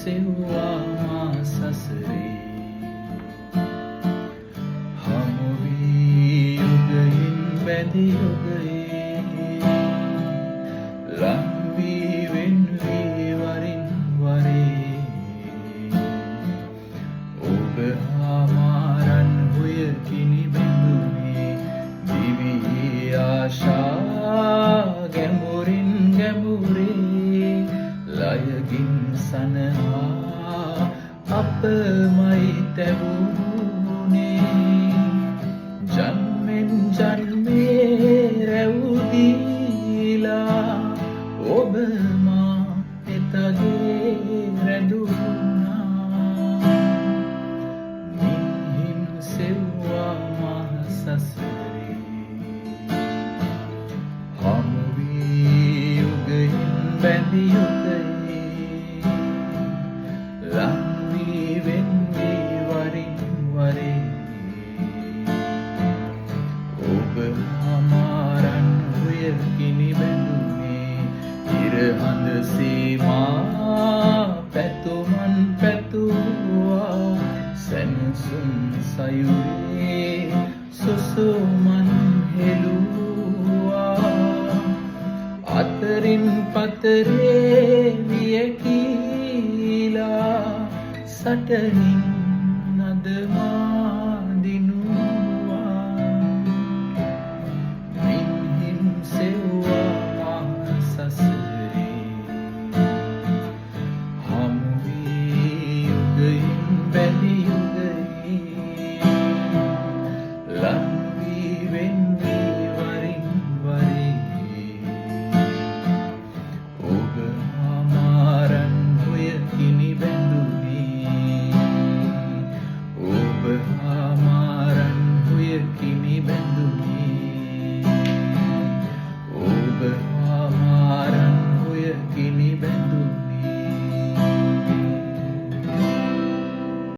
සෙව්වා මා සසරේ හමු වී යුගයෙන් බැඳි යුගයේ ලං වී වෙන් වී වරින් වරේ ඔබ හා මාරන් හොය කිනි බැඳුනේ දිවියේ ආශා ගැඹුරින් ගැඹුරේ ලයකින් සනහා අපමයි තැවුනේ ජන්මෙන් ජන්මේ රැවුදීලා ඔබ මා එතගේ රැඳුණා මින්හින් සෙව්වා මා සසරේ හමු වී යුගයෙන් බැඳි යුගයේ ලං වී වෙන් වී වරින් වරේ ඔබ මාරන් හොය කිනි බැඳුනේ ඉර හඳ සීමා පැතුමන් පැතුවා සැනසුම් සයුරේ සුසුමන් හෙළුවා අතරින් පතරේ වියකීලා සටනින්